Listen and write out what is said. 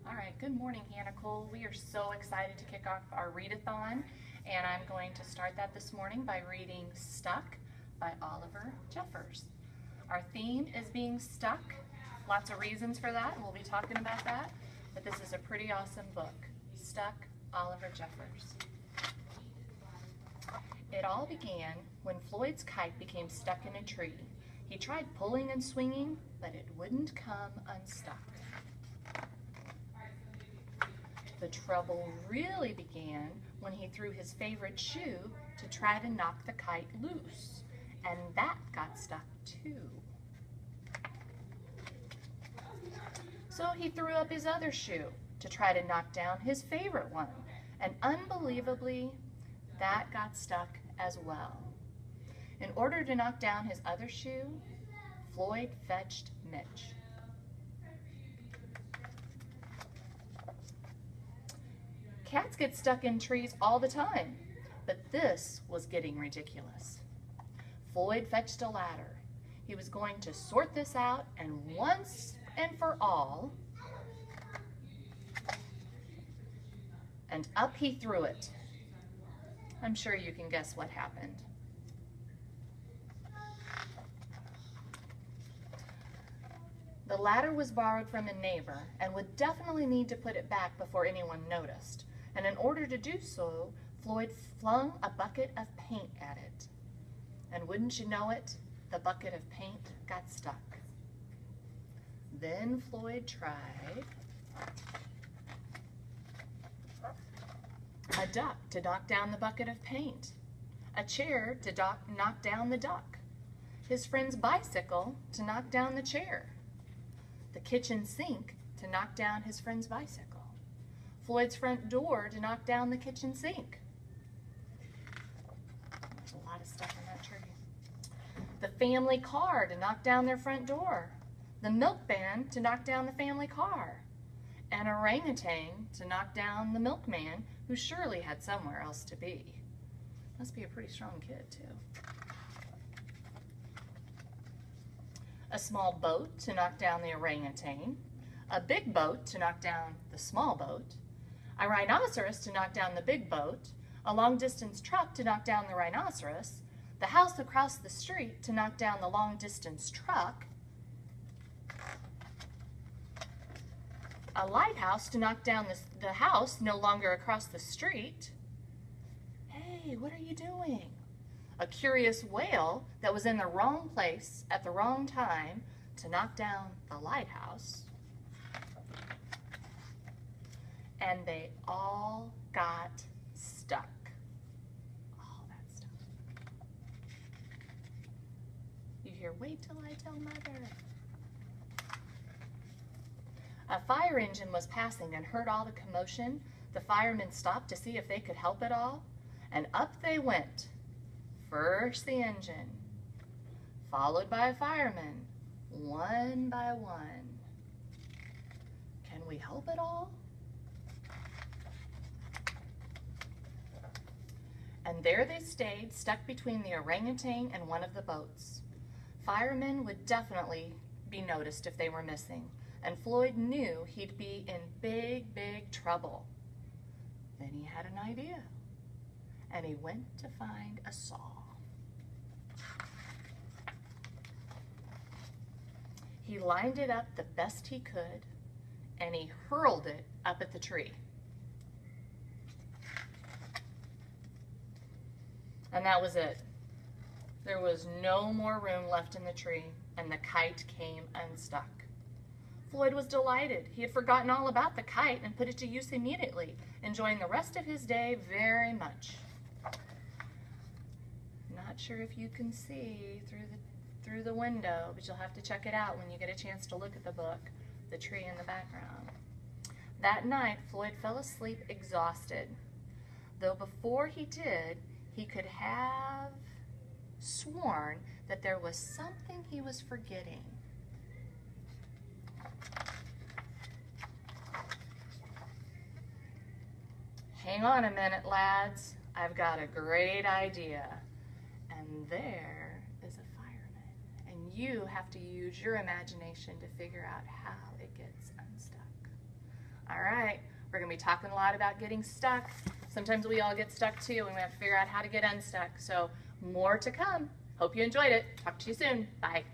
All right, good morning, Hannah Cole. We are so excited to kick off our readathon, and I'm going to start that this morning by reading Stuck by Oliver Jeffers. Our theme is being stuck. Lots of reasons for that, and we'll be talking about that, but this is a pretty awesome book. Stuck, Oliver Jeffers. It all began when Floyd's kite became stuck in a tree. He tried pulling and swinging, but it wouldn't come unstuck. The trouble really began when he threw his favorite shoe to try to knock the kite loose, and that got stuck too. So he threw up his other shoe to try to knock down his favorite one, and unbelievably, that got stuck as well. In order to knock down his other shoe, Floyd fetched Mitch. Cats get stuck in trees all the time, but this was getting ridiculous. Floyd fetched a ladder. He was going to sort this out, and once and for all, and up he threw it. I'm sure you can guess what happened. The ladder was borrowed from a neighbor and would definitely need to put it back before anyone noticed. And in order to do so, Floyd flung a bucket of paint at it. And wouldn't you know it, the bucket of paint got stuck. Then Floyd tried a duck to knock down the bucket of paint, a chair to knock down the duck, his friend's bicycle to knock down the chair, the kitchen sink to knock down his friend's bicycle, Floyd's front door to knock down the kitchen sink. There's a lot of stuff in that tree. The family car to knock down their front door, the milkman to knock down the family car, an orangutan to knock down the milkman, who surely had somewhere else to be. Must be a pretty strong kid, too. A small boat to knock down the orangutan, a big boat to knock down the small boat, a rhinoceros to knock down the big boat, a long-distance truck to knock down the rhinoceros, the house across the street to knock down the long-distance truck, a lighthouse to knock down the house no longer across the street. Hey, what are you doing? A curious whale that was in the wrong place at the wrong time to knock down the lighthouse. And they all got stuck. All that stuff. You hear, wait till I tell Mother. A fire engine was passing and heard all the commotion. The firemen stopped to see if they could help at all, and up they went. First the engine, followed by a fireman, one by one. Can we help at all? And there they stayed, stuck between the orangutan and one of the boats. Firemen would definitely be noticed if they were missing, and Floyd knew he'd be in big, big trouble. Then he had an idea, and he went to find a saw. He lined it up the best he could, and he hurled it up at the tree. And that was it. There was no more room left in the tree, and the kite came unstuck. Floyd was delighted. He had forgotten all about the kite and put it to use immediately, enjoying the rest of his day very much. Not sure if you can see through the window, but you'll have to check it out when you get a chance to look at the book, the tree in the background. That night, Floyd fell asleep exhausted, though before he did, he could have sworn that there was something he was forgetting. Hang on a minute, lads. I've got a great idea. And there is a fireman. And you have to use your imagination to figure out how it gets unstuck. All right, we're gonna be talking a lot about getting stuck. Sometimes we all get stuck too, and we have to figure out how to get unstuck. So more to come. Hope you enjoyed it. Talk to you soon. Bye.